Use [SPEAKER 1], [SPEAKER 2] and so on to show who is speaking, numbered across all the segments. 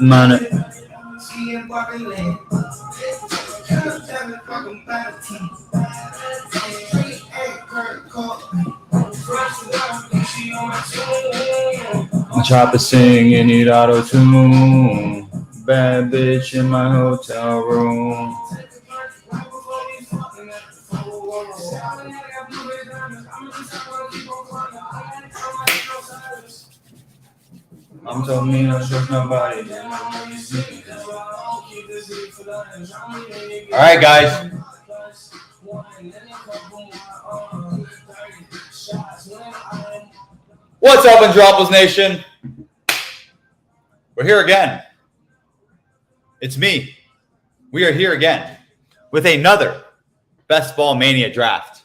[SPEAKER 1] Mania. Chopper singing, need auto tune. Bad bitch in my hotel room. I'm so mean, I trust nobody. All right, guys. What's up, Andropolis Nation? We're here again. It's me. We are here again with another Best Ball Mania draft.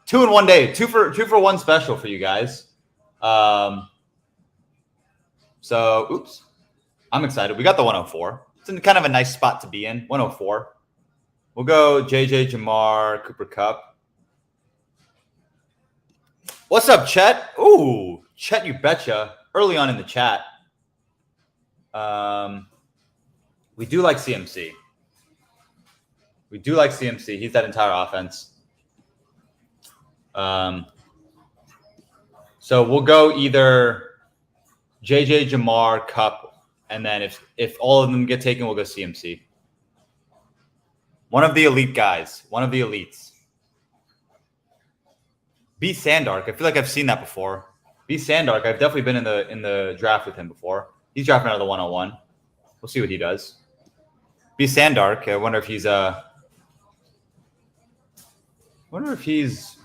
[SPEAKER 1] 2 in 1 day, two for one special for you guys. So, oops. I'm excited. We got the 104. It's in kind of a nice spot to be in. 104. We'll go JJ, Jamar, Cooper Kupp. What's up, Chet? Ooh, Chet, you betcha. Early on in the chat. We do like CMC. We do like CMC. He's that entire offense. So we'll go either JJ, Jamar, Kupp, and then if all of them get taken, we'll go CMC. One of the elite guys. One of the elites. B. Sandark. I feel like I've seen that before. B. Sandark. I've definitely been in the draft with him before. He's drafting out of the 101. We'll see what he does. B. Sandark. I wonder if he's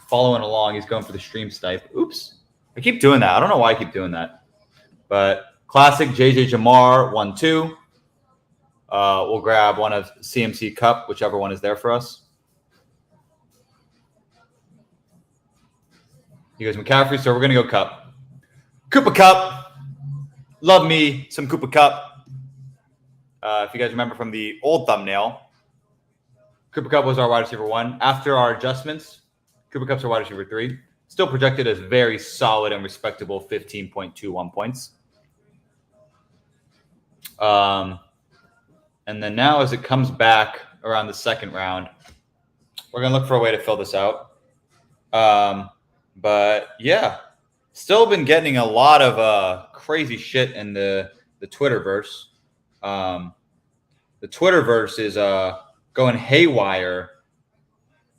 [SPEAKER 1] following along. He's going for the stream snipe. Oops. I keep doing that. I don't know why I keep doing that. But classic JJ Jamar 1-2. We'll grab one of CMC Kupp, whichever one is there for us. He goes McCaffrey, so we're going to go Kupp. Cooper Kupp. Love me some Cooper Kupp. If you guys remember from the old thumbnail, Cooper Kupp was our wide receiver 1. After our adjustments, Cooper Kupp's our wide receiver 3. Still projected as very solid and respectable 15.21 points. And then now as it comes back around the second round, we're going to look for a way to fill this out. But yeah, still been getting a lot of crazy shit in the Twitterverse. The Twitterverse is going haywire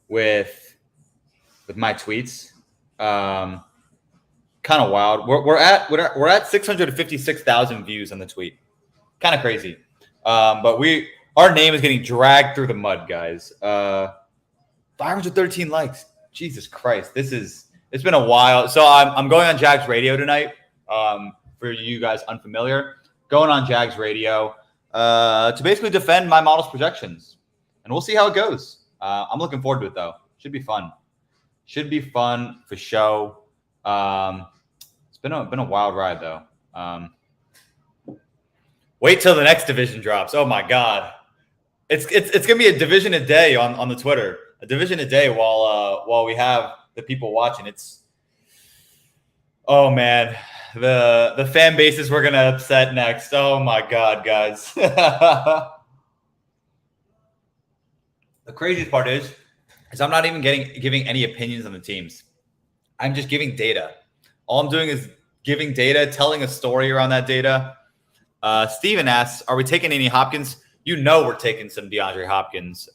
[SPEAKER 1] with my tweets. Kind of wild. We're at 656,000 views on the tweet. Kind of crazy. But our name is getting dragged through the mud, guys. 513 likes. Jesus Christ. It's been a while. So I'm going on Jags Radio tonight. For you guys unfamiliar, going on Jags Radio to basically defend my model's projections. And we'll see how it goes. I'm looking forward to it, though. Should be fun. Should be fun for show. It's been a wild ride, though. Wait till the next division drops. Oh my God, it's gonna be a division a day on the Twitter. A division a day while we have the people watching. Oh man, the fan bases we're gonna upset next. Oh my God, guys. The craziest part is I'm not even giving any opinions on the teams. I'm just giving data. All I'm doing is giving data, telling a story around that data. Steven asks, are we taking any Hopkins? You know we're taking some DeAndre Hopkins.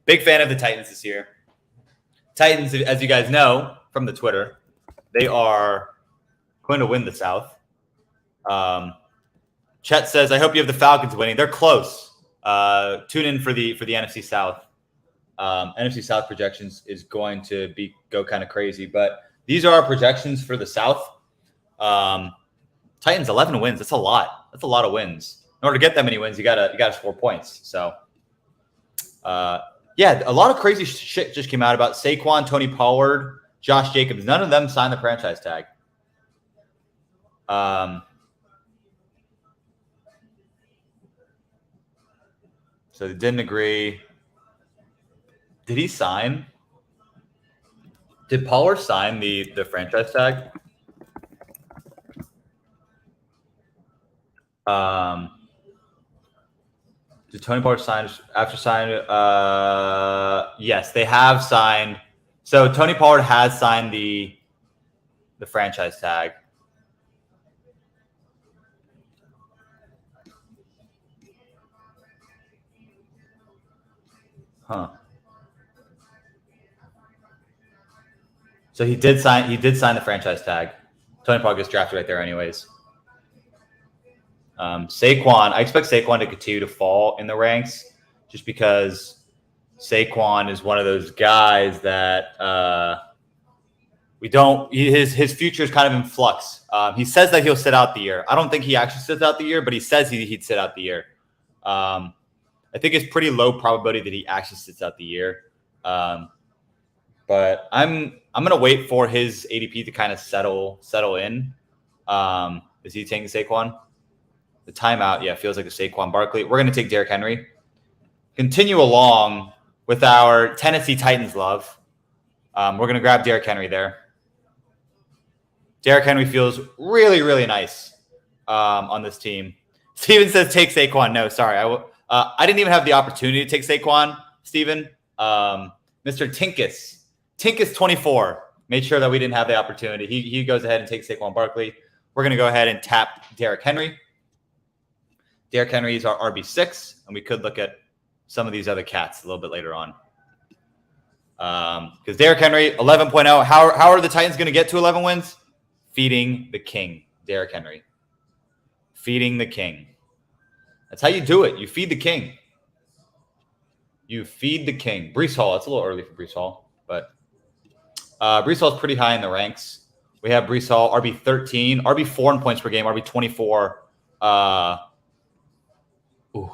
[SPEAKER 1] Big fan of the Titans this year. Titans, as you guys know from the Twitter, they are going to win the South. Chet says, I hope you have the Falcons winning. They're close. Tune in for the NFC South. NFC South projections is going to go kind of crazy, but these are our projections for the South. Titans 11 wins. That's a lot. That's a lot of wins. In order to get that many wins, you gotta score points. So, yeah, a lot of crazy shit just came out about Saquon, Tony Pollard. Josh Jacobs. None of them signed the franchise tag. So they didn't agree. Did he sign? Did Pollard sign the franchise tag? Did Tony Pollard sign after signing? Yes, they have signed. So Tony Pollard has signed the franchise tag. Huh. So he did sign the franchise tag. Tony Pollard gets drafted right there anyways. Saquon, I expect Saquon to continue to fall in the ranks just because Saquon is one of those guys that his future is kind of in flux. He says that he'll sit out the year. I don't think he actually sits out the year, but he says he'd sit out the year. I think it's pretty low probability that he actually sits out the year. But I'm gonna wait for his ADP to kind of settle in. Is he taking Saquon? The timeout, yeah, feels like a Saquon Barkley. We're gonna take Derrick Henry. Continue along with our Tennessee Titans love. We're gonna grab Derrick Henry there. Derrick Henry feels really, really nice on this team. Steven says take Saquon. No, sorry, I didn't even have the opportunity to take Saquon. Steven, Mr. Tinkus 24 made sure that we didn't have the opportunity. He goes ahead and takes Saquon Barkley. We're going to go ahead and tap Derrick Henry. Derrick Henry is our RB6, and we could look at some of these other cats a little bit later on. Because Derrick Henry, 11.0. How are the Titans going to get to 11 wins? Feeding the king, Derrick Henry. Feeding the king. That's how you do it. You feed the king. You feed the king. Breece Hall. It's a little early for Breece Hall, but Breece Hall is pretty high in the ranks. We have Breece Hall, RB13, RB4 in points per game, RB24.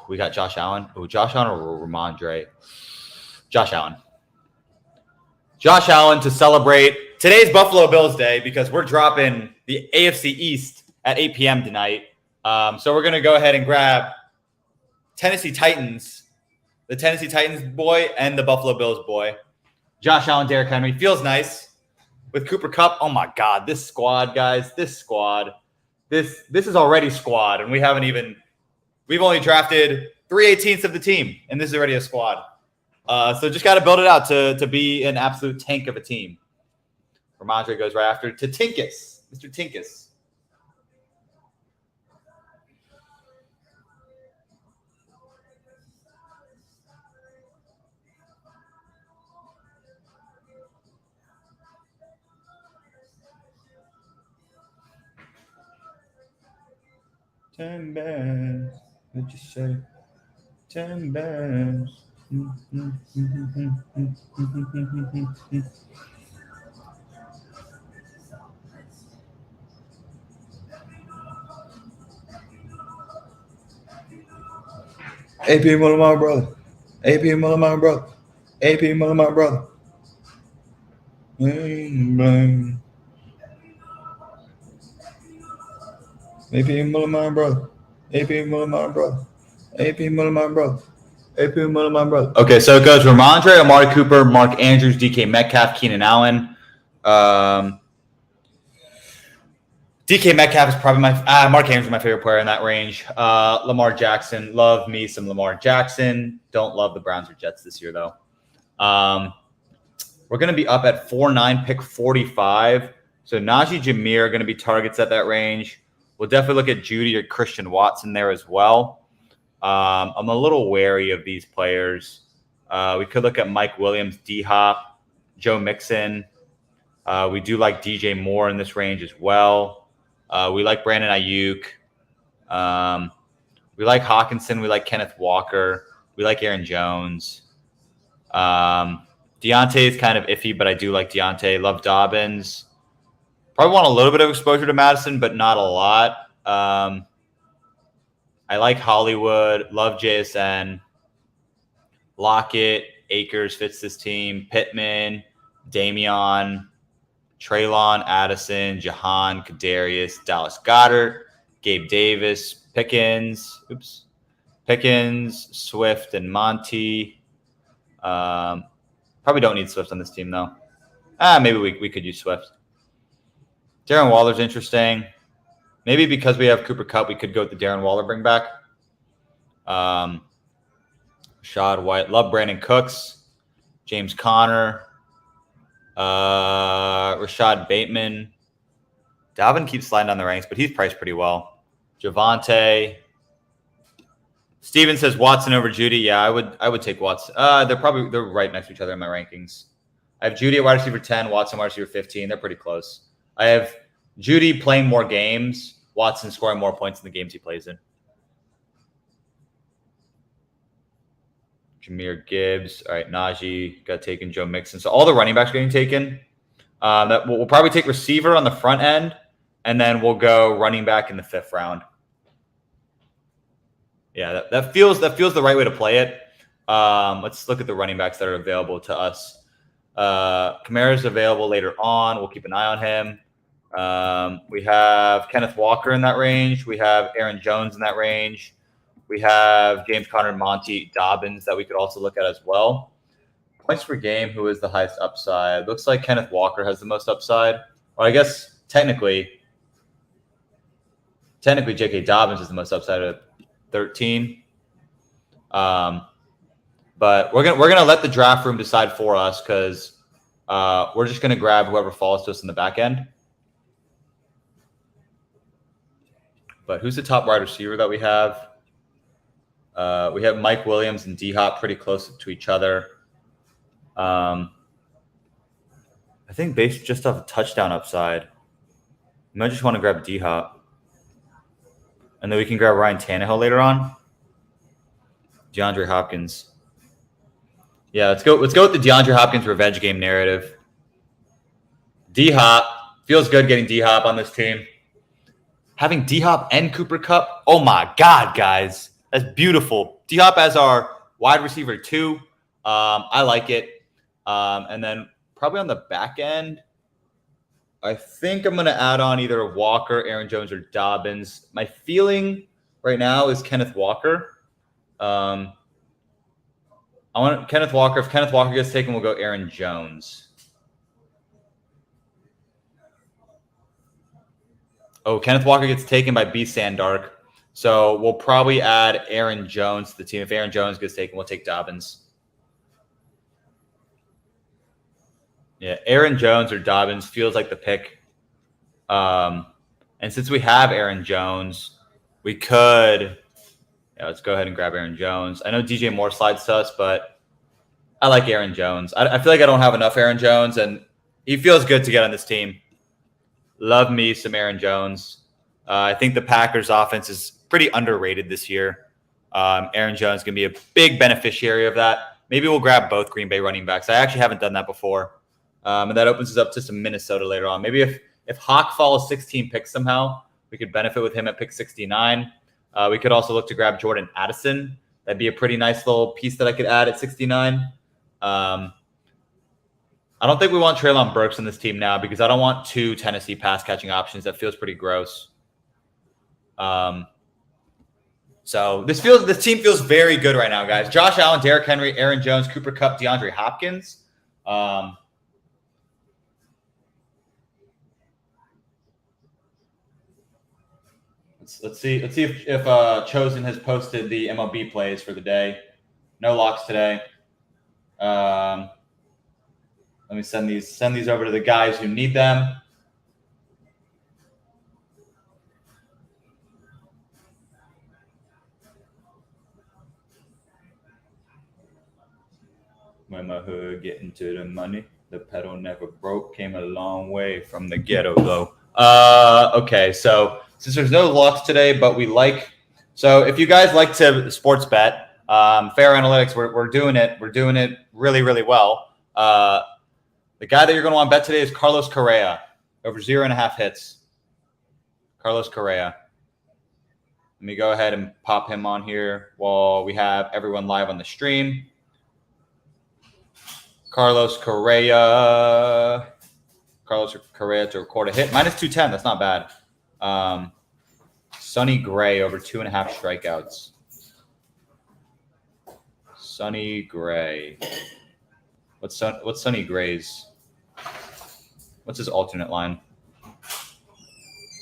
[SPEAKER 1] We got Josh Allen. Josh Allen or Ramondre? Josh Allen. Josh Allen to celebrate. Today's Buffalo Bills Day because we're dropping the AFC East at 8 p.m. tonight. So we're going to go ahead and grab Tennessee Titans, the Tennessee Titans boy and the Buffalo Bills boy. Josh Allen, Derrick Henry. Feels nice. With Cooper Kupp, oh my God, this squad, guys, this squad. This is already squad, and we've only drafted 3/18 of the team, and this is already a squad. So just got to build it out to be an absolute tank of a team. Ramondre goes right after to Tinkus, Mr. Tinkus. $10 bands. What'd you say? $10 bands. AP Muller, my brother. AP Muller, my brother. AP Muller, my brother. AP Muller, my brother. AP Muller, my brother. AP Muller, my brother. AP Muller, my brother. Okay, so it goes Ramondre, Amari Cooper, Mark Andrews, DK Metcalf, Keenan Allen. DK Metcalf is probably Mark Andrews is my favorite player in that range. Lamar Jackson, love me some Lamar Jackson. Don't love the Browns or Jets this year though. We're going to be up at 4-9, pick 45. So Najee Jameer are going to be targets at that range. We'll definitely look at Judy or Christian Watson there as well. I'm a little wary of these players. We could look at Mike Williams, D-Hop, Joe Mixon. We do like DJ Moore in this range as well. We like Brandon Ayuk. We like Hawkinson. We like Kenneth Walker. We like Aaron Jones. Deontay is kind of iffy, but I do like Deontay. Love Dobbins. Probably want a little bit of exposure to Madison, but not a lot. I like Hollywood. Love JSN. Lockett, Akers fits this team. Pittman, Dameon. Traylon, Addison, Jahan, Kadarius, Dallas Goedert, Gabe Davis, Pickens, Swift, and Monty. Probably don't need Swift on this team, though. Maybe we could use Swift. Darren Waller's interesting. Maybe because we have Cooper Kupp, we could go with the Darren Waller bring back. Rashad White. Love Brandon Cooks. James Conner. Rashad Bateman. Dalvin keeps sliding down the ranks, but he's priced pretty well. Javonte. Steven says Watson over Judy. Yeah, I would take Watson. They're right next to each other in my rankings. I have Judy at wide receiver 10, Watson wide receiver 15. They're pretty close. I have Judy playing more games, Watson scoring more points in the games he plays in. Jahmyr Gibbs. All right, Najee got taken. Joe Mixon. So all the running backs are getting taken. We'll probably take receiver on the front end, and then we'll go running back in the 5th round. Yeah, that feels the right way to play it. Let's look at the running backs that are available to us. Kamara's available later on. We'll keep an eye on him. We have Kenneth Walker in that range. We have Aaron Jones in that range. We have James Conner, Monty, Dobbins that we could also look at as well. Points per game, who is the highest upside? Looks like Kenneth Walker has the most upside. Or I guess technically J.K. Dobbins is the most upside at 13. But we're gonna let the draft room decide for us because we're just gonna grab whoever falls to us in the back end. But who's the top wide receiver that we have? We have Mike Williams and D-Hop pretty close to each other. I think based just off a touchdown upside, you might just want to grab D-Hop. And then we can grab Ryan Tannehill later on. DeAndre Hopkins. Yeah, let's go with the DeAndre Hopkins revenge game narrative. D-Hop. Feels good getting D-Hop on this team. Having D-Hop and Cooper Kupp. Oh my God, guys. That's beautiful. D-Hop as our wide receiver 2. I like it. And then probably on the back end, I think I'm going to add on either Walker, Aaron Jones, or Dobbins. My feeling right now is Kenneth Walker. I want Kenneth Walker. If Kenneth Walker gets taken, we'll go Aaron Jones. Oh, Kenneth Walker gets taken by B. Sandark. So we'll probably add Aaron Jones to the team. If Aaron Jones gets taken, we'll take Dobbins. Yeah, Aaron Jones or Dobbins feels like the pick. And since we have Aaron Jones, we could let's go ahead and grab Aaron Jones. I know DJ Moore slides to us, but I like Aaron Jones. I feel like I don't have enough Aaron Jones, and he feels good to get on this team. Love me some Aaron Jones. I think the Packers offense is pretty underrated this year. Aaron Jones is going to be a big beneficiary of that. Maybe we'll grab both Green Bay running backs. I actually haven't done that before. And that opens us up to some Minnesota later on. Maybe if Hawk follows 16 picks somehow, we could benefit with him at pick 69. We could also look to grab Jordan Addison. That'd be a pretty nice little piece that I could add at 69. I don't think we want Treylon Burks on this team now because I don't want 2 Tennessee pass-catching options. That feels pretty gross. So this team feels very good right now, guys. Josh Allen, Derrick Henry, Aaron Jones, Cooper Kupp, DeAndre Hopkins. Let's see if Chosen has posted the MLB plays for the day. No locks today. Let me send these over to the guys who need them. When my hood getting to the money, the pedal never broke. Came a long way from the ghetto though. Okay, so since there's no locks today, but we like. So if you guys like to sports bet, Fair Analytics, we're doing it. We're doing it really, really well. The guy that you're going to want to bet today is Carlos Correa, over 0.5 hits. Carlos Correa. Let me go ahead and pop him on here while we have everyone live on the stream. Carlos Correa. Carlos Correa to record a hit. -210. That's not bad. Sonny Gray over 2.5 strikeouts. Sonny Gray. What's Sonny Gray's? What's his alternate line?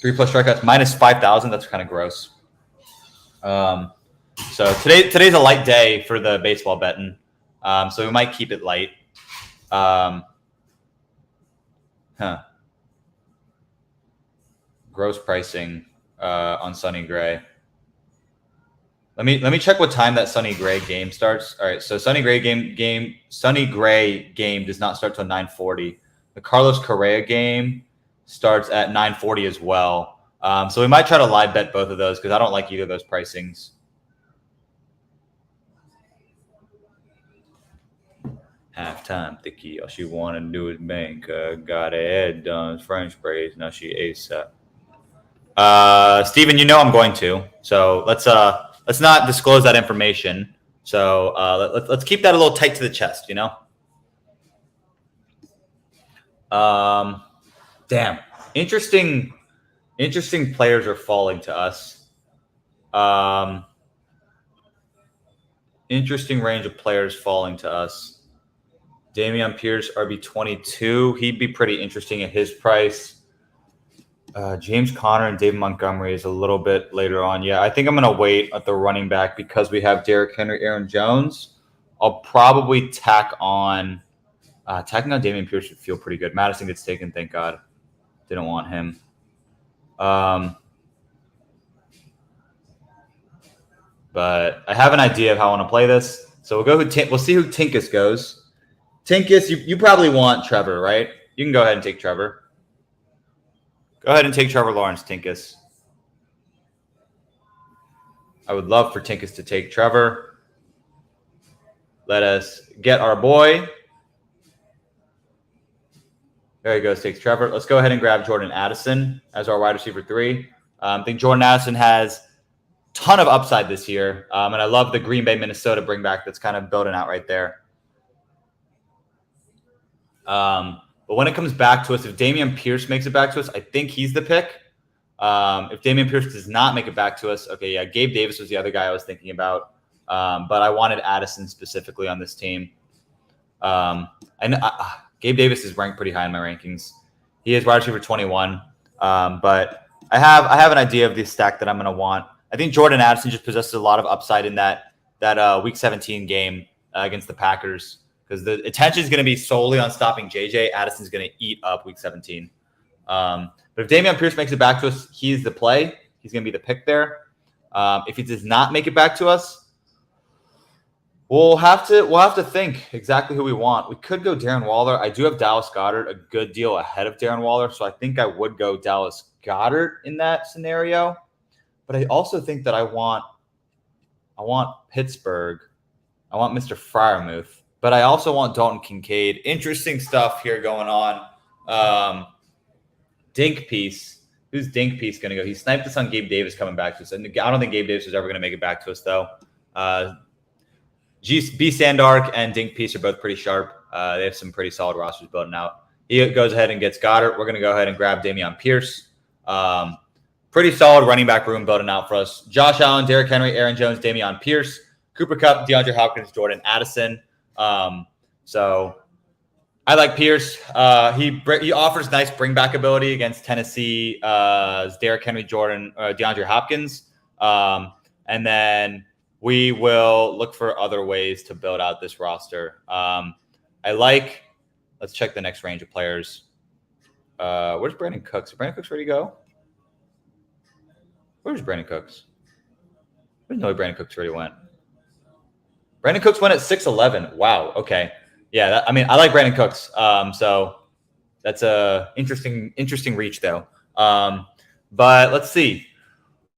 [SPEAKER 1] 3+ strikeouts, -5,000. That's kind of gross. So today's a light day for the baseball betting. So we might keep it light. Gross pricing on Sonny Gray. Let me check what time that Sonny Gray game starts. All right, so Sonny Gray game does not start till 9:40. The Carlos Correa game starts at 9:40 as well. So we might try to live bet both of those because I don't like either of those pricings. Halftime, Thicky. All she wanted to do is bank. Got her head done. French braids. Now she ASAP. Steven, you know I'm going to. So let's not disclose that information. So let's keep that a little tight to the chest, you know? Damn. Interesting players are falling to us. Interesting range of players falling to us. Dameon Pierce, RB22. He'd be pretty interesting at his price. James Conner and David Montgomery is a little bit later on. Yeah, I think I'm going to wait at the running back because we have Derrick Henry, Aaron Jones. I'll probably tacking on Dameon Pierce would feel pretty good. Madison gets taken, thank God. Didn't want him. But I have an idea of how I want to play this. So we'll see who Tinkus goes. Tinkus, you probably want Trevor, right? You can go ahead and take Trevor. Go ahead and take Trevor Lawrence, Tinkus. I would love for Tinkus to take Trevor. Let us get our boy. There he goes, takes Trevor. Let's go ahead and grab Jordan Addison as our wide receiver 3. I think Jordan Addison has a ton of upside this year. And I love the Green Bay, Minnesota bring back that's kind of building out right there. But when it comes back to us, if Dameon Pierce makes it back to us, I think he's the pick. If Dameon Pierce does not make it back to us, okay, yeah, Gabe Davis was the other guy I was thinking about. But I wanted Addison specifically on this team. Gabe Davis is ranked pretty high in my rankings. He is wide receiver 21. But I have an idea of the stack that I'm going to want. I think Jordan Addison just possesses a lot of upside in that Week 17 game against the Packers. Because the attention is going to be solely on stopping JJ. Addison's going to eat up Week 17. But if Dameon Pierce makes it back to us, he's the play. He's going to be the pick there. If he does not make it back to us, we'll have to think exactly who we want. We could go Darren Waller. I do have Dallas Goedert a good deal ahead of Darren Waller, so I think I would go Dallas Goedert in that scenario. But I also think that I want Pittsburgh. I want Mr. Freiermuth. But I also want Dalton Kincaid. Interesting stuff here going on. Dink Piece. Who's Dink Piece going to go? He sniped us on Gabe Davis coming back to us. And I don't think Gabe Davis is ever going to make it back to us, though. B. Sandark and Dink Piece are both pretty sharp. They have some pretty solid rosters building out. He goes ahead and gets Goddard. We're going to go ahead and grab Dameon Pierce. Pretty solid running back room building out for us. Josh Allen, Derrick Henry, Aaron Jones, Dameon Pierce, Cooper Kupp, DeAndre Hopkins, Jordan Addison. So I like Pierce. He offers nice bring back ability against Tennessee, Derrick Henry, DeAndre Hopkins. And then we will look for other ways to build out this roster. Let's check the next range of players. Where's Brandon Cooks? Is Brandon Cooks ready to go? Where's Brandon Cooks? I didn't know Brandon Cooks already went. Brandon Cooks went at 6'11". Wow. Okay. Yeah. I like Brandon Cooks. So that's a interesting reach though. But let's see.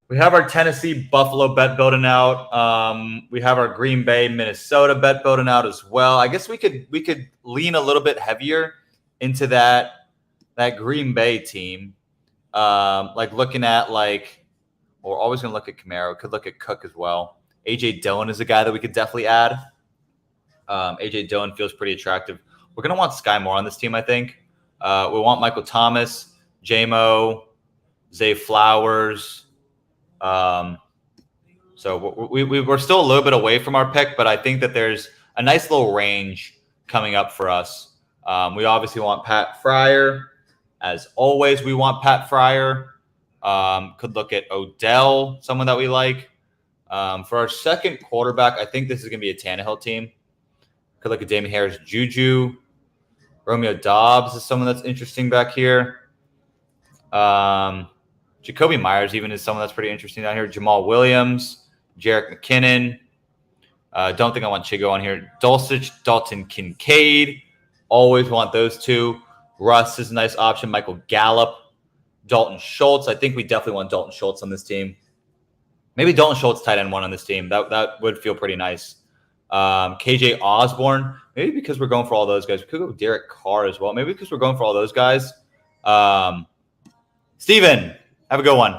[SPEAKER 1] We have our Tennessee Buffalo bet building out. We have our Green Bay Minnesota bet building out as well. I guess we could lean a little bit heavier into that Green Bay team. Looking at we're always gonna look at Camaro. Could look at Cook as well. A.J. Dillon is a guy that we could definitely add. A.J. Dillon feels pretty attractive. We're going to want Sky Moore on this team, I think. We want Michael Thomas, JMO, Zay Flowers. So we're still a little bit away from our pick, but I think that there's a nice little range coming up for us. We obviously want Pat Fryer. As always, we want Pat Fryer. Could look at Odell, someone that we like. For our second quarterback, I think this is going to be a Tannehill team. Could look at Damian Harris, Juju. Romeo Dobbs is someone that's interesting back here. Jacoby Myers even is someone that's pretty interesting down here. Jamal Williams, Jerick McKinnon. Don't think I want Chigo on here. Dulcich, Dalton Kincaid. Always want those two. Russ is a nice option. Michael Gallup, Dalton Schultz. I think we definitely want Dalton Schultz on this team. Maybe Dalton Schultz tight end one on this team. That would feel pretty nice. KJ Osborne. Maybe because we're going for all those guys. We could go with Derek Carr as well. Maybe because we're going for all those guys. Steven, have a good one.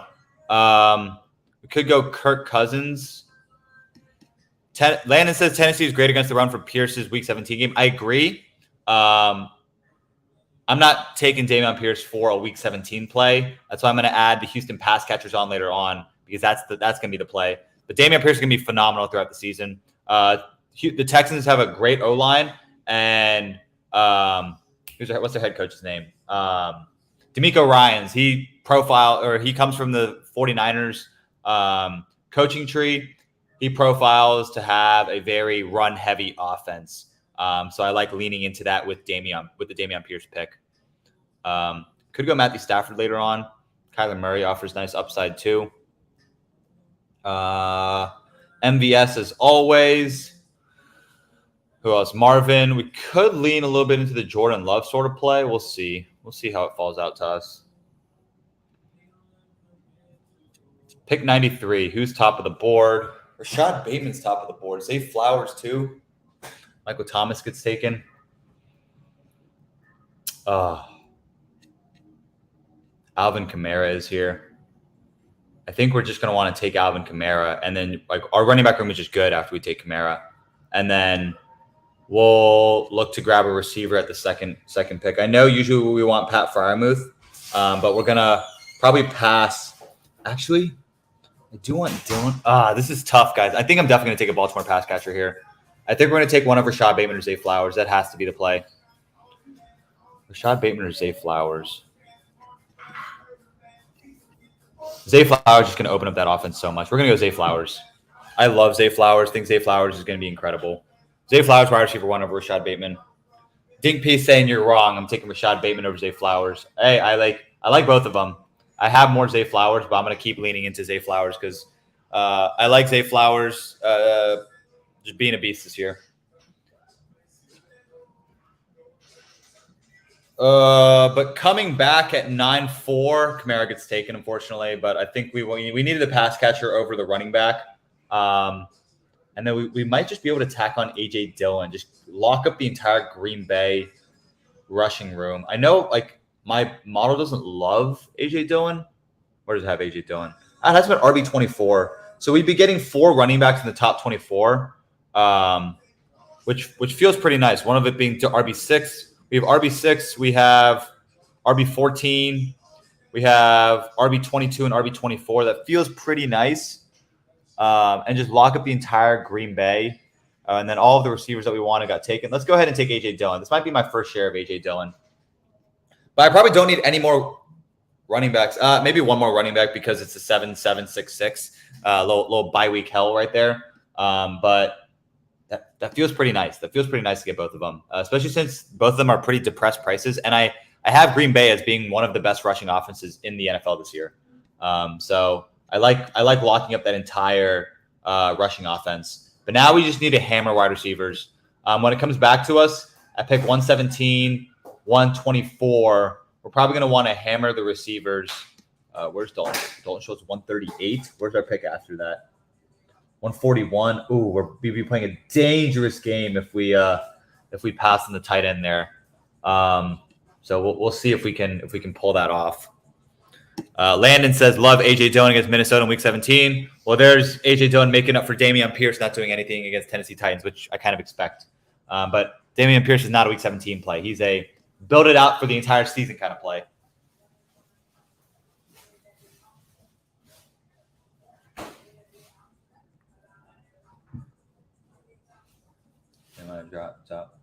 [SPEAKER 1] We could go Kirk Cousins. Landon says Tennessee is great against the run for Pierce's Week 17 game. I agree. I'm not taking Dameon Pierce for a Week 17 play. That's why I'm going to add the Houston pass catchers on later on because that's going to be the play. But Dameon Pierce is going to be phenomenal throughout the season. The Texans have a great O-line, and what's their head coach's name? D'Amico Ryans. He comes from the 49ers coaching tree. He profiles to have a very run-heavy offense. So I like leaning into that with the Dameon Pierce pick. Could go Matthew Stafford later on. Kyler Murray offers nice upside too. MVS as always. Who else? Marvin. We could lean a little bit into the Jordan Love sort of play. We'll see. We'll see how it falls out to us. Pick 93. Who's top of the board? Rashad Bateman's top of the board. Zay Flowers too. Michael Thomas gets taken. Alvin Kamara is here. I think we're just going to want to take Alvin Kamara. And then our running back room is just good after we take Kamara. And then we'll look to grab a receiver at the second pick. I know usually we want Pat Fryermuth, but we're going to probably pass. Actually, I do want Dylan. This is tough, guys. I think I'm definitely going to take a Baltimore pass catcher here. I think we're going to take one of Rashad Bateman or Zay Flowers. That has to be the play. Rashad Bateman or Zay Flowers. Zay Flowers is just going to open up that offense so much. We're going to go Zay Flowers. I love Zay Flowers. Think Zay Flowers is going to be incredible. Zay Flowers, wide receiver one over Rashad Bateman. Dink P saying you're wrong. I'm taking Rashad Bateman over Zay Flowers. Hey, I like both of them. I have more Zay Flowers, but I'm going to keep leaning into Zay Flowers because I like Zay Flowers. Just being a beast this year. But coming back at 9-4, Kamara gets taken, unfortunately. But I think we needed a pass catcher over the running back. And then we might just be able to tack on A.J. Dillon, just lock up the entire Green Bay rushing room. I know, my model doesn't love A.J. Dillon. Where does it have A.J. Dillon? That's been RB24. So we'd be getting 4 running backs in the top 24. Which feels pretty nice. One of it being to RB6. We have RB6. We have RB14. We have RB22 and RB24. That feels pretty nice. And just lock up the entire Green Bay. And then all of the receivers that we wanted got taken. Let's go ahead and take A.J. Dillon. This might be my first share of A.J. Dillon. But I probably don't need any more running backs. Maybe one more running back because it's a 7-7-6-6. Little bye week hell right there. But that feels pretty nice. That feels pretty nice to get both of them, especially since both of them are pretty depressed prices. And I have Green Bay as being one of the best rushing offenses in the NFL this year. So I like locking up that entire rushing offense. But now we just need to hammer wide receivers. When it comes back to us, I pick 117, 124. We're probably going to want to hammer the receivers. Where's Dalton? Dalton Schultz 138. Where's our pick after that? 141. Ooh, we'd be playing a dangerous game if we pass on the tight end there. So we'll see if we can pull that off. Landon says love AJ Dillon against Minnesota in Week 17. Well, there's AJ Dillon making up for Dameon Pierce not doing anything against Tennessee Titans, which I kind of expect. But Dameon Pierce is not a Week 17 play. He's a build it out for the entire season kind of play. And let it drop top.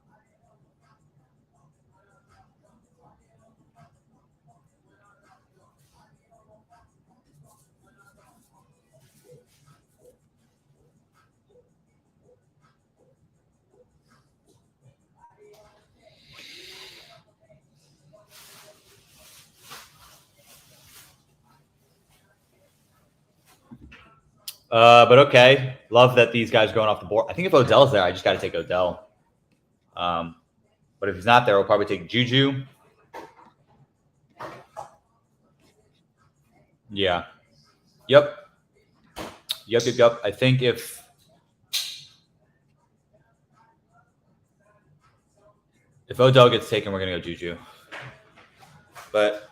[SPEAKER 1] But okay. Love that these guys are going off the board. I think if Odell's there, I just got to take Odell. But if he's not there, we'll probably take Juju. Yeah. Yep. I think if Odell gets taken, we're going to go Juju. But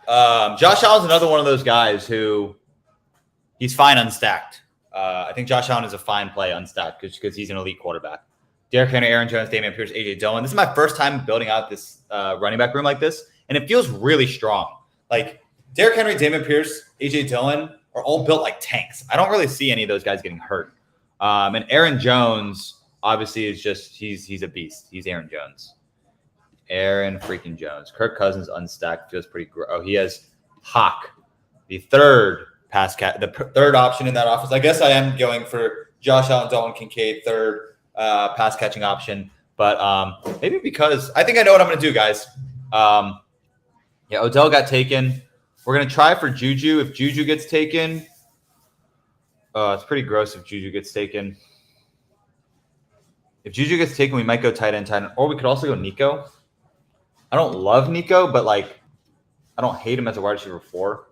[SPEAKER 1] Josh Allen's another one of those guys who he's fine unstacked. I think Josh Allen is a fine play unstacked because he's an elite quarterback. Derrick Henry, Aaron Jones, Damian Pierce, A.J. Dillon. This is my first time building out this running back room like this, and it feels really strong. Like Derrick Henry, Damian Pierce, A.J. Dillon are all built like tanks. I don't really see any of those guys getting hurt. And Aaron Jones obviously is just he's a beast. He's Aaron Jones. Aaron freaking Jones. Kirk Cousins unstacked feels pretty. He has Hawk, the third third option in that offense. I guess I am going for Josh Allen, Dalton Kincaid, third pass catching option. But maybe because I think I know what I'm going to do, guys. Yeah, Odell got taken. We're going to try for Juju. If Juju gets taken, it's pretty gross if Juju gets taken. If Juju gets taken, we might go tight end, or we could also go Nico. I don't love Nico, but like I don't hate him as a wide receiver 4.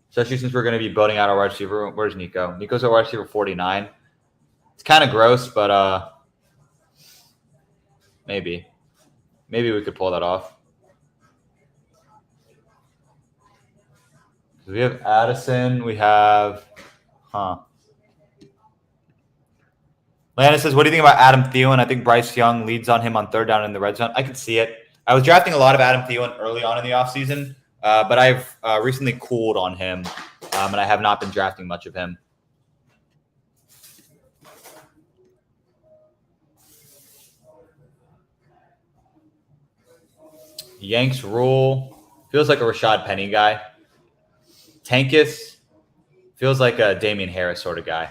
[SPEAKER 1] Especially since we're going to be building out our wide receiver. Where's Nico? Nico's our wide receiver 49. It's kind of gross, but maybe we could pull that off. So we have Addison. We have, Lana says, what do you think about Adam Thielen? I think Bryce Young leads on him on third down in the red zone. I can see it. I was drafting a lot of Adam Thielen early on in the offseason, but I've recently cooled on him, and I have not been drafting much of him. Yanks rule feels like a Rashad Penny guy. Tankus feels like a Damian Harris sort of guy.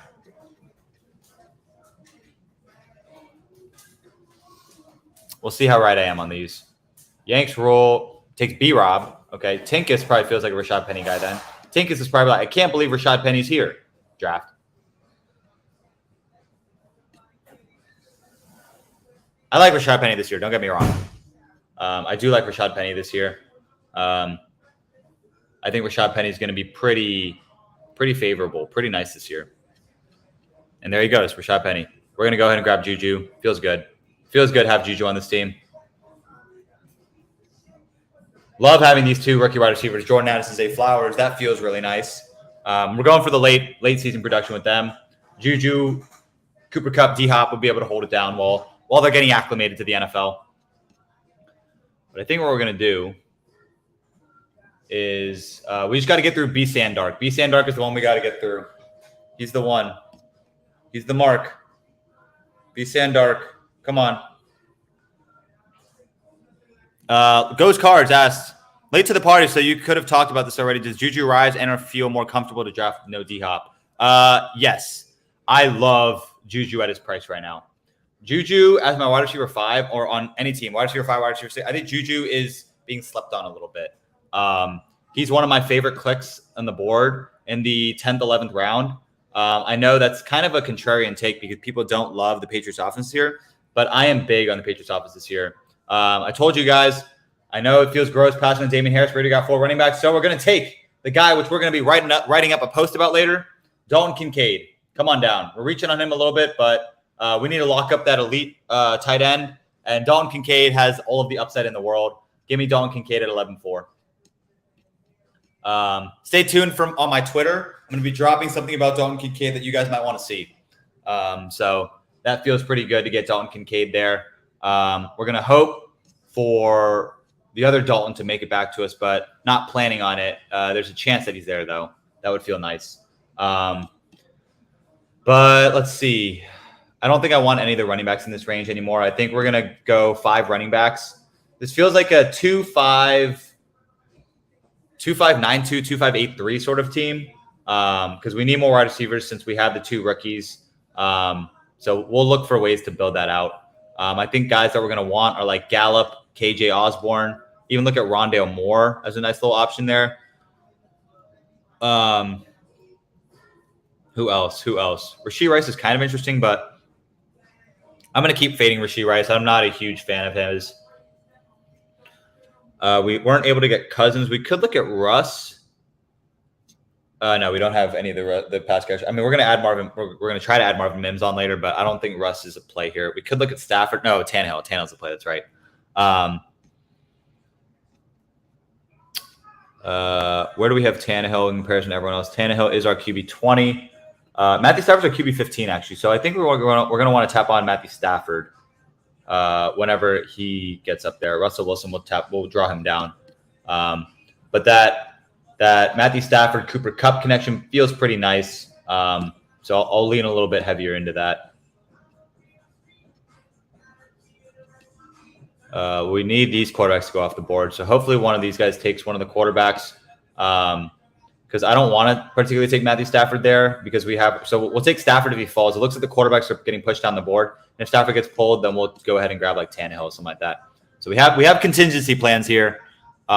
[SPEAKER 1] We'll see how right I am on these. Yanks rule takes B-Rob. Okay. Tinkus probably feels like a Rashad Penny guy then. Tinkus is probably like, I can't believe Rashad Penny's here. Draft. I like Rashad Penny this year. Don't get me wrong. I do like Rashad Penny this year. I think Rashad Penny is going to be pretty favorable, pretty nice this year. And there he goes, Rashad Penny. We're going to go ahead and grab Juju. Feels good. Feels good to have Juju on this team. Love having these two rookie wide receivers, Jordan Addison, Zay Flowers. That feels really nice. We're going for the late season production with them. Juju, Cooper Kupp, D-Hop will be able to hold it down while they're getting acclimated to the NFL. But I think what we're going to do is we just got to get through B. Sandark. B. Sandark is the one we got to get through. He's the one. He's the mark. B. Sandark. Come on. Ghost Cards asked, late to the party, so you could have talked about this already. Does Juju rise and or feel more comfortable to draft no D-Hop? Yes. I love Juju at his price right now. Juju as my wide receiver 5 or on any team, wide receiver 5, wide receiver 6. I think Juju is being slept on a little bit. He's one of my favorite clicks on the board in the 10th, 11th round. I know that's kind of a contrarian take because people don't love the Patriots offense here, but I am big on the Patriots offense this year. I told you guys, I know it feels gross passing on Damian Harris. We already got 4 running backs, so we're going to take the guy, which we're going to be writing up a post about later, Dalton Kincaid. Come on down. We're reaching on him a little bit, but we need to lock up that elite tight end, and Dalton Kincaid has all of the upside in the world. Give me Dalton Kincaid at 11-4. Stay tuned on my Twitter. I'm going to be dropping something about Dalton Kincaid that you guys might want to see. So that feels pretty good to get Dalton Kincaid there. We're going to hope for the other Dalton to make it back to us, but not planning on it. There's a chance that he's there, though. That would feel nice. But let's see. I don't think I want any of the running backs in this range anymore. I think we're going to go 5 running backs. This feels like a 2-5-9-2, 2-5-8-3 sort of team because we need more wide receivers since we have the 2 rookies. So we'll look for ways to build that out. I think guys that we're going to want are like Gallup, KJ Osborne. Even look at Rondale Moore as a nice little option there. Who else? Rashee Rice is kind of interesting, but I'm going to keep fading Rashee Rice. I'm not a huge fan of his. We weren't able to get Cousins. We could look at Russ. No, we don't have any of the pass catchers. I mean, we're going to add Marvin. We're going to try to add Marvin Mims on later, but I don't think Russ is a play here. We could look at Stafford. No, Tannehill. Tannehill's a play. That's right. Where do we have Tannehill in comparison to everyone else? Tannehill is our QB 20. Matthew Stafford's our QB 15, actually. So I think we're going to want to tap on Matthew Stafford whenever he gets up there. Russell Wilson we'll draw him down. But that Matthew Stafford Cooper Kupp connection feels pretty nice. So I'll lean a little bit heavier into that. We need these quarterbacks to go off the board. So hopefully one of these guys takes one of the quarterbacks. Because I don't want to particularly take Matthew Stafford there because we'll take Stafford if he falls. It looks like the quarterbacks are getting pushed down the board. And if Stafford gets pulled, then we'll go ahead and grab like Tannehill or something like that. So we have contingency plans here. We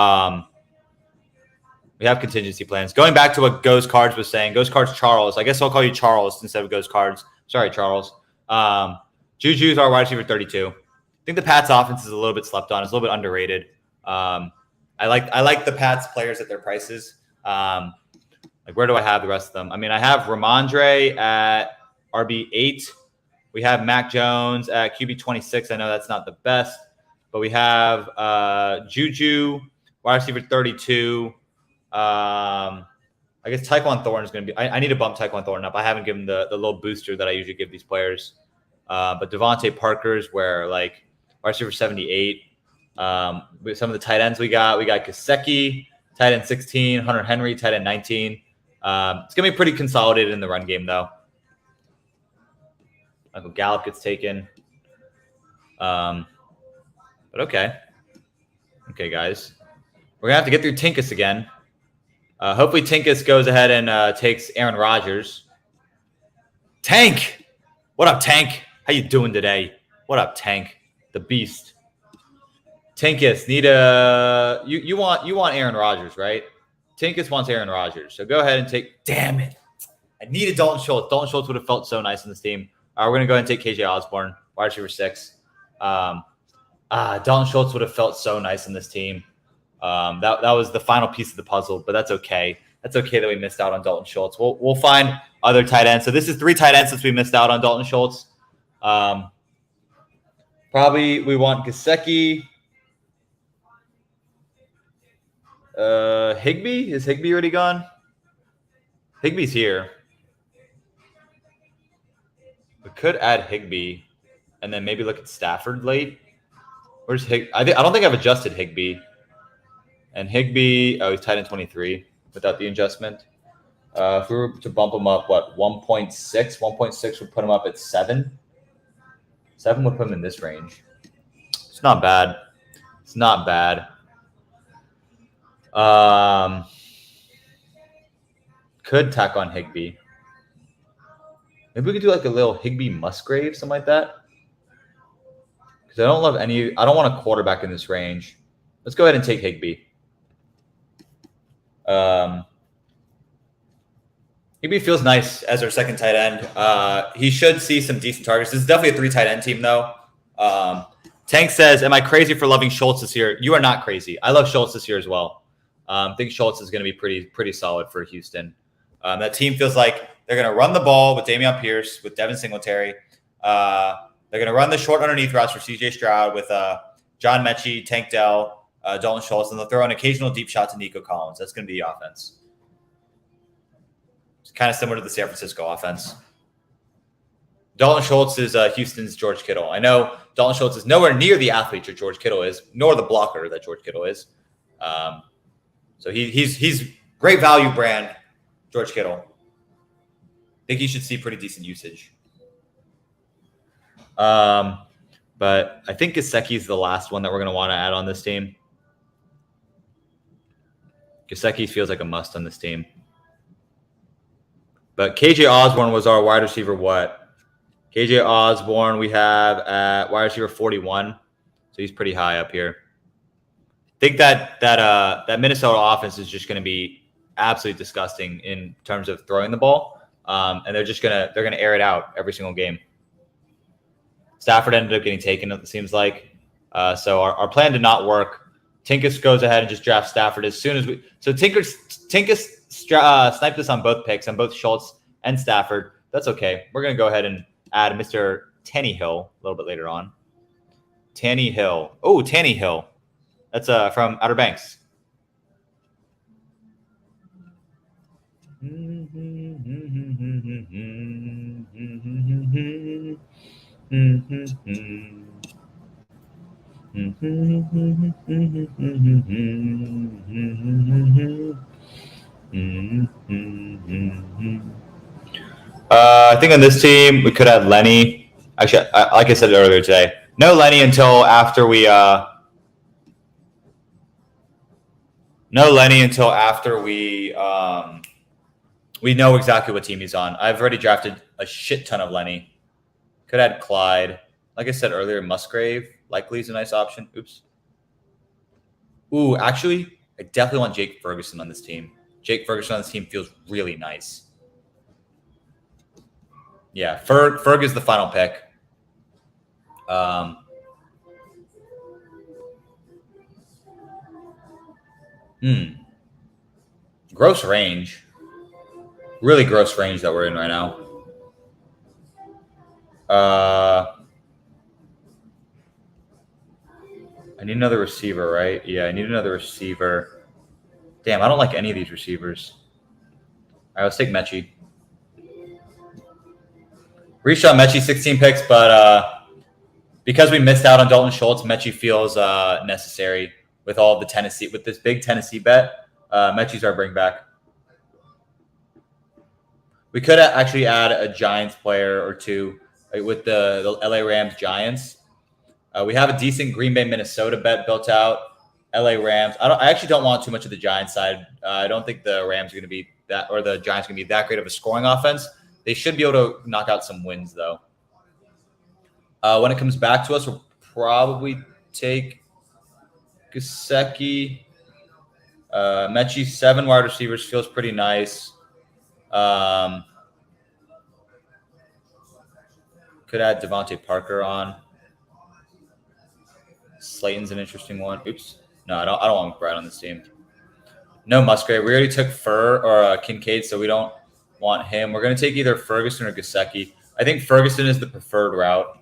[SPEAKER 1] have contingency plans. Going back to what Ghost Cards was saying, Ghost Cards Charles. I guess I'll call you Charles instead of Ghost Cards. Sorry, Charles. Juju's our wide receiver 32. I think the Pats offense is a little bit slept on. It's a little bit underrated. I like the Pats players at their prices. Like where do I have the rest of them? I mean, I have Ramondre at RB8. We have Mac Jones at QB 26. I know that's not the best, but we have Juju, wide receiver 32. I guess Tyquan Thornton is going to be. I need to bump Tyquan Thornton up. I haven't given the little booster that I usually give these players. But Devontae Parker's where like wide receiver 78. With some of the tight ends we got Gesicki, tight end 16, Hunter Henry, tight end 19. It's going to be pretty consolidated in the run game, though. Uncle Gallup gets taken. But okay. Okay, guys. We're going to have to get through Tinkus again. Hopefully Tinkus goes ahead and takes Aaron Rodgers. Tank! What up, Tank? How you doing today? What up, Tank? The beast. Tinkus, you want Aaron Rodgers, right? Tinkus wants Aaron Rodgers. So go ahead and take. Damn it. I needed Dalton Schultz. Dalton Schultz would have felt so nice in this team. We're going to go ahead and take KJ Osborne, wide receiver 6. Dalton Schultz would have felt so nice in this team. That was the final piece of the puzzle, but that's okay. That's okay that we missed out on Dalton Schultz. We'll find other tight ends. So this is 3 tight ends since we missed out on Dalton Schultz. Probably we want Gesicki. Higbee? Is Higbee already gone? Higbee's here. We could add Higbee and then maybe look at Stafford late. Where's Higbee? I don't think I've adjusted Higbee. And Higbee, he's tight end 23 without the adjustment. If we were to bump him up, 1.6? 1.6 would put him up at 7. 7 would put him in this range. It's not bad. It's not bad. Could tack on Higbee. Maybe we could do like a little Higbee Musgrave, something like that. Because I don't want a quarterback in this range. Let's go ahead and take Higbee. Higbee feels nice as our second tight end. He should see some decent targets. This is definitely a 3 tight end team, though. Tank says, am I crazy for loving Schultz this year? You are not crazy. I love Schultz this year as well. I think Schultz is going to be pretty solid for Houston. That team feels like they're going to run the ball with Dameon Pierce, with Devin Singletary. They're going to run the short underneath routes for C.J. Stroud with John Mechie, Tank Dell, Dalton Schultz, and they'll throw an occasional deep shot to Nico Collins. That's going to be the offense. It's kind of similar to the San Francisco offense. Dalton Schultz is Houston's George Kittle. I know Dalton Schultz is nowhere near the athlete that George Kittle is, nor the blocker that George Kittle is. So he's great value brand, George Kittle. I think he should see pretty decent usage. But I think Gesicki is the last one that we're going to want to add on this team. Gesicki feels like a must on this team. But KJ Osborne was our wide receiver what? KJ Osborne we have at wide receiver 41. So he's pretty high up here. I think that Minnesota offense is just going to be absolutely disgusting in terms of throwing the ball. And they're going to air it out every single game. Stafford ended up getting taken, it seems like. So our plan did not work. Tinkus goes ahead and just drafts Stafford as soon as we. So Tinkus sniped us on both picks, on both Schultz and Stafford. That's okay. We're going to go ahead and add Mr. Tannehill a little bit later on. Tannehill. Oh, Tannehill. That's from Outer Banks. I think on this team we could have Lenny. Actually, like I said earlier today, no Lenny until after we we know exactly what team he's on. I've already drafted a shit ton of Lenny. Could add Clyde. Like I said earlier, Musgrave likely is a nice option. Oops. Ooh, actually, I definitely want Jake Ferguson on this team. Jake Ferguson on this team feels really nice. Yeah, Ferg is the final pick. Gross range. Really gross range that we're in right now. I need another receiver, right? Yeah, I need another receiver. Damn, I don't like any of these receivers. All right, let's take Mechie. Reshot Mechie, 16 picks, but because we missed out on Dalton Schultz, Mechie feels necessary with all the Tennessee, with this big Tennessee bet. Mechie's our bring back. We could actually add a Giants player or two with the LA Rams Giants. We have a decent Green Bay Minnesota bet built out. LA Rams. I actually don't want too much of the Giants side. I don't think the Rams are going to be that, or the Giants are going to be that great of a scoring offense. They should be able to knock out some wins though. When it comes back to us, we'll probably take Gesicki. Mechie, 7 wide receivers feels pretty nice. Could add Devontae Parker on. Slayton's an interesting one. Oops. No, I don't want McBride on this team. No Musgrave. We already took Fur or Kincaid, so we don't want him. We're going to take either Ferguson or Gesicki. I think Ferguson is the preferred route.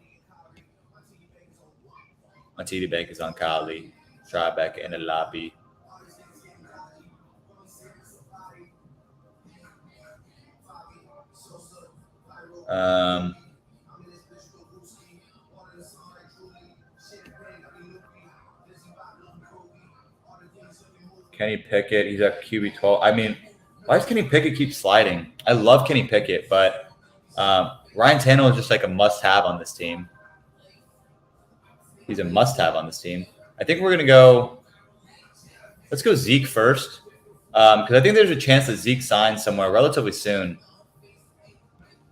[SPEAKER 1] Matidi Bank is on Kali. Tribeca in the lobby. Kenny Pickett, he's at QB 12. I mean, why does Kenny Pickett keep sliding? I love Kenny Pickett, but Ryan Tannehill is just like a must-have on this team. He's a must-have on this team. I think we're going to go – let's go Zeke first because I think there's a chance that Zeke signs somewhere relatively soon.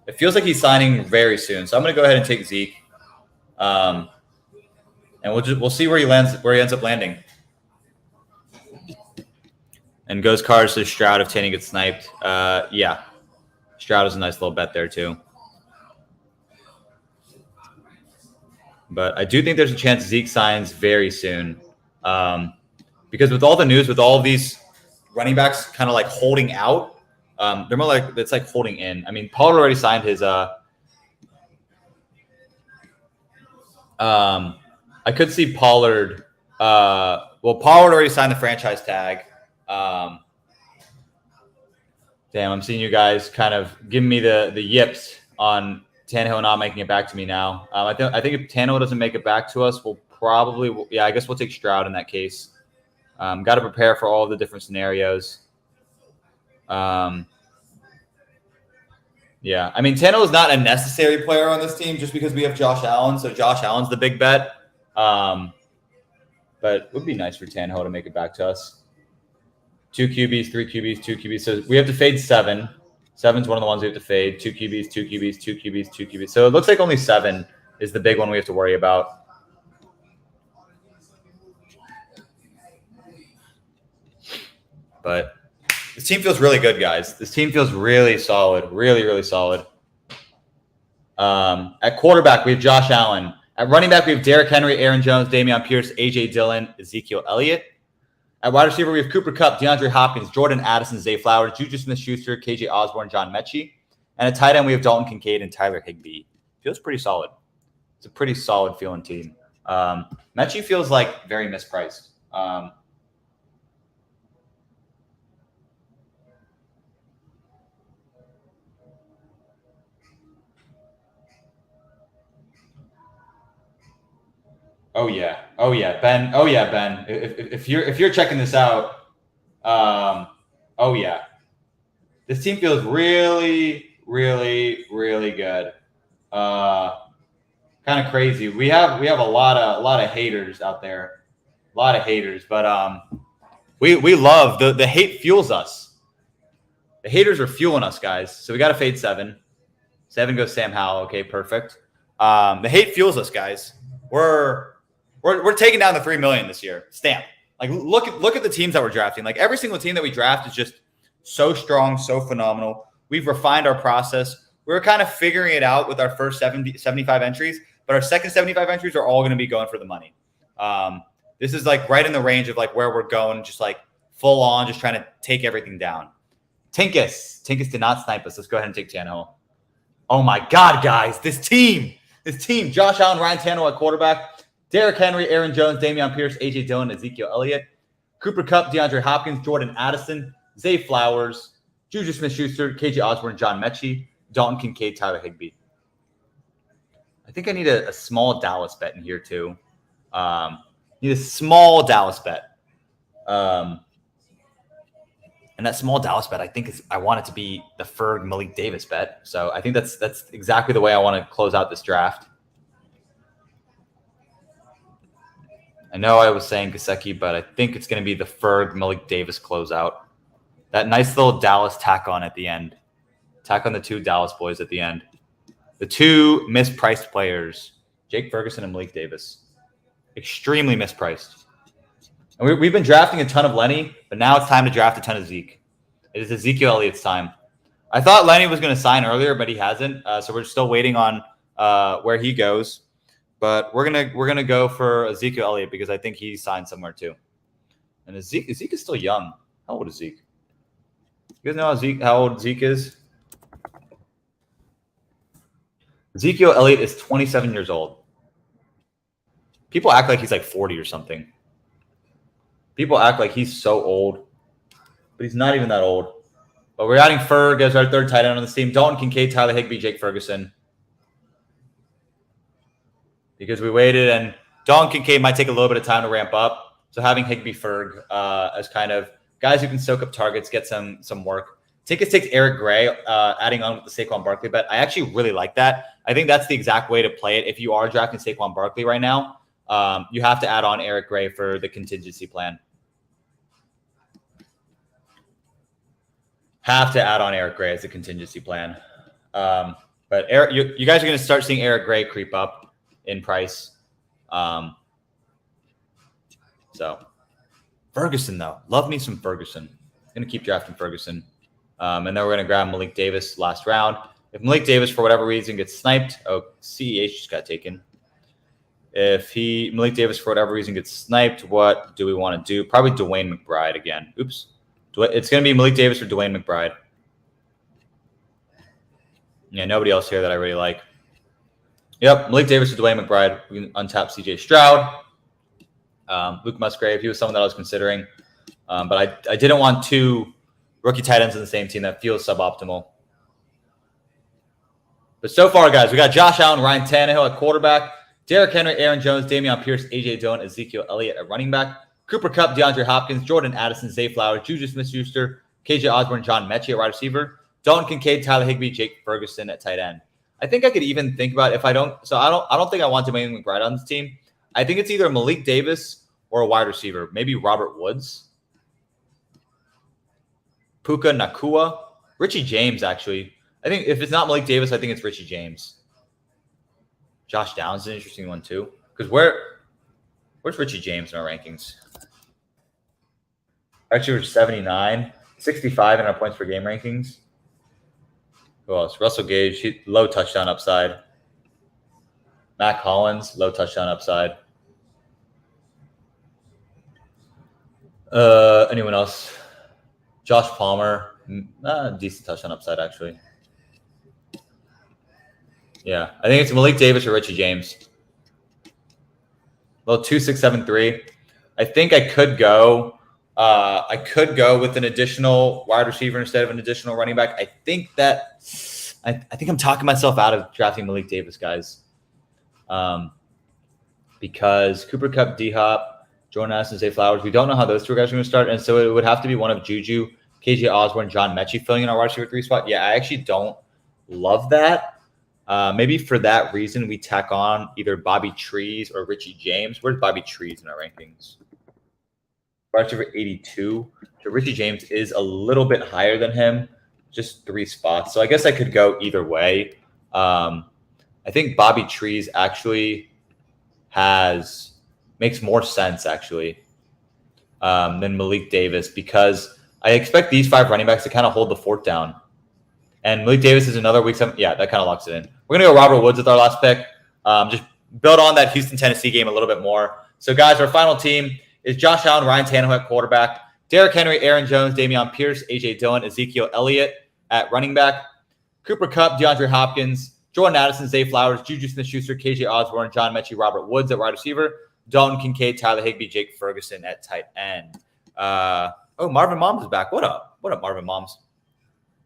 [SPEAKER 1] It feels like he's signing very soon, so I'm going to go ahead and take Zeke, and we'll see where he ends up landing. And goes cards to Stroud if Tanny gets sniped. Yeah, Stroud is a nice little bet there too. But I do think there's a chance Zeke signs very soon, because with all the news, with all of these running backs kind of like holding out, they're more like it's like holding in. I mean, Pollard already signed his. I could see Pollard. Well, Pollard already signed the franchise tag. Damn, I'm seeing you guys kind of giving me the yips on Tannehill not making it back to me now. I think if Tannehill doesn't make it back to us, we'll probably I guess we'll take Stroud in that case. Got to prepare for all the different scenarios. Yeah, I mean, Tannehill is not a necessary player on this team just because we have Josh Allen. So Josh Allen's the big bet. But it would be nice for Tannehill to make it back to us. 2 QBs, 3 QBs, 2 QBs. So we have to fade 7. 7's one of the ones we have to fade. 2 QBs, 2 QBs, 2 QBs, 2 QBs. So it looks like only 7 is the big one we have to worry about. But this team feels really good, guys. This team feels really solid, really, really solid. At quarterback, we have Josh Allen. At running back, we have Derrick Henry, Aaron Jones, Dameon Pierce, A.J. Dillon, Ezekiel Elliott. At wide receiver, we have Cooper Kupp, DeAndre Hopkins, Jordan Addison, Zay Flowers, Juju Smith-Schuster, KJ Osborne, John Mechie. And at tight end, we have Dalton Kincaid and Tyler Higbee. Feels pretty solid. It's a pretty solid feeling team. Mechie feels like very mispriced. Oh yeah, Ben. Oh yeah, Ben. If you're checking this out, oh yeah, this team feels really, really, really good. Kind of crazy. We have a lot of haters out there, a lot of haters, but we love the hate fuels us. The haters are fueling us, guys. So we got to fade 7. 7 goes Sam Howell. Okay, perfect. The hate fuels us, guys. We're taking down the 3 million this year. Stamp. Like look at the teams that we're drafting. Like every single team that we draft is just so strong, so phenomenal. We've refined our process. We're kind of figuring it out with our first 75 entries, but our second 75 entries are all going to be going for the money. This is like right in the range of like where we're going, just like full on, just trying to take everything down. Tinkus did not snipe us. Let's go ahead and take Tannehill. Oh my God, guys, this team, Josh Allen, Ryan Tannehill at quarterback. Derrick Henry, Aaron Jones, Dameon Pierce, A.J. Dillon, Ezekiel Elliott, Cooper Kupp, DeAndre Hopkins, Jordan Addison, Zay Flowers, Juju Smith-Schuster, KJ Osborne, John Mechie, Dalton Kincaid, Tyler Higbee. I think I need a small Dallas bet in here too. Need a small Dallas bet. And that small Dallas bet, I want it to be the Ferg Malik Davis bet. So I think that's exactly the way I want to close out this draft. I know I was saying Gesicki, but I think it's going to be the Ferg Malik Davis closeout. That nice little Dallas tack on at the end. Tack on the 2 Dallas boys at the end. The 2 mispriced players, Jake Ferguson and Malik Davis. Extremely mispriced. And we've been drafting a ton of Lenny, but now it's time to draft a ton of Zeke. It is Ezekiel Elliott's time. I thought Lenny was going to sign earlier, but he hasn't. So we're still waiting on where he goes. But we're gonna go for Ezekiel Elliott because I think he signed somewhere too. And Zeke is still young. How old is Zeke? You guys know how old Zeke is? Ezekiel Elliott is 27 years old. People act like he's like 40 or something. People act like he's so old, but he's not even that old. But we're adding Ferg as our 3rd tight end on this team. Dalton Kincaid, Tyler Higbee, Jake Ferguson. Because we waited, and Dalton Kincaid might take a little bit of time to ramp up. So having Higbee, Ferg as kind of guys who can soak up targets, get some work. Tinkus takes Eric Gray, adding on with the Saquon Barkley bet. I actually really like that. I think that's the exact way to play it. If you are drafting Saquon Barkley right now, you have to add on Eric Gray for the contingency plan. Have to add on Eric Gray as a contingency plan. But Eric, you guys are going to start seeing Eric Gray creep up in price. So Ferguson, though. Love me some Ferguson. Going to keep drafting Ferguson. And then we're going to grab Malik Davis last round. If Malik Davis, for whatever reason, gets sniped, CEH just got taken. If Malik Davis, for whatever reason, gets sniped, what do we want to do? Probably Dwayne McBride again. Oops. It's going to be Malik Davis or Dwayne McBride. Yeah, nobody else here that I really like. Yep, Malik Davis or Dwayne McBride. We can untap CJ Stroud. Luke Musgrave, he was someone that I was considering. But I didn't want 2 rookie tight ends in the same team. That feels suboptimal. But so far, guys, we got Josh Allen, Ryan Tannehill at quarterback, Derrick Henry, Aaron Jones, Dameon Pierce, A.J. Dillon, Ezekiel Elliott at running back, Cooper Kupp, DeAndre Hopkins, Jordan Addison, Zay Flowers, Juju Smith-Schuster, KJ Osborne, John Mechie at wide receiver, Dalton Kincaid, Tyler Higbee, Jake Ferguson at tight end. I think I could even think about if I don't. So I don't think I want Dwayne McBride on this team. I think it's either Malik Davis or a wide receiver, maybe Robert Woods, Puka Nakua, Richie James. Actually, I think if it's not Malik Davis, I think it's Richie James. Josh Downs is an interesting one too, because where's Richie James in our rankings? Actually, we're 79, 65 in our points per game rankings. Who else? Russell Gage, low touchdown upside. Matt Collins, low touchdown upside. Anyone else? Josh Palmer, decent touchdown upside, actually. Yeah, I think it's Malik Davis or Richie James. Well, 2-6-7-3. I think I could go. I could go with an additional wide receiver instead of an additional running back. I think I'm talking myself out of drafting Malik Davis, guys. Because Cooper Kupp, D-Hop, Jordan Addison, Zay Flowers, we don't know how those two guys are going to start. And so it would have to be one of Juju, KJ Osborne, John Mechie filling in our wide receiver 3 spot. Yeah, I actually don't love that. Maybe for that reason, we tack on either Bobby Trees or Richie James. Where's Bobby Trees in our rankings? Wide receiver 82. So Richie James is a little bit higher than him, just 3 spots. So I guess I could go either way. I think Bobby Trees actually makes more sense actually than Malik Davis, because I expect these 5 running backs to kind of hold the fort down. And Malik Davis is another week 7. Yeah, that kind of locks it in. We're going to go Robert Woods with our last pick. Just build on that Houston-Tennessee game a little bit more. So, guys, our final team is Josh Allen, Ryan Tannehill at quarterback, Derrick Henry, Aaron Jones, Dameon Pierce, A.J. Dillon, Ezekiel Elliott at running back, Cooper Kupp, DeAndre Hopkins, Jordan Addison, Zay Flowers, Juju Smith-Schuster, KJ Osborne, John Mechie, Robert Woods at wide receiver, Dalton Kincaid, Tyler Higbee, Jake Ferguson at tight end. Marvin Moms is back. What up? What up, Marvin Moms?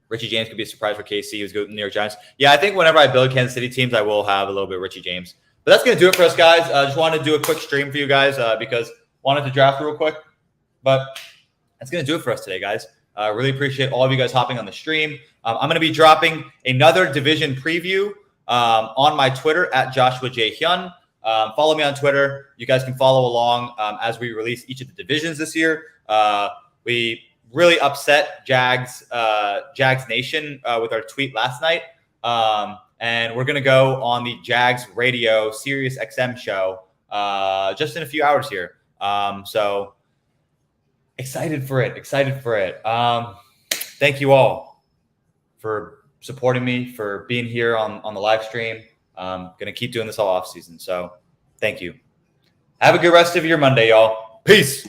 [SPEAKER 1] Richie James could be a surprise for KC, who's good with the New York Giants. Yeah, I think whenever I build Kansas City teams, I will have a little bit of Richie James. But that's going to do it for us, guys. Just wanted to do a quick stream for you guys because wanted to draft real quick. But that's going to do it for us today, guys. Really appreciate all of you guys hopping on the stream. I'm going to be dropping another division preview on my Twitter at Joshua J. Hyun. Follow me on Twitter. You guys can follow along as we release each of the divisions this year. We really upset Jags Nation with our tweet last night. And we're going to go on the Jags Radio Sirius XM show just in a few hours here. So excited for it. Thank you all for supporting me, for being here on the live stream. Going to keep doing this all off season. So thank you. Have a good rest of your Monday, y'all. Peace.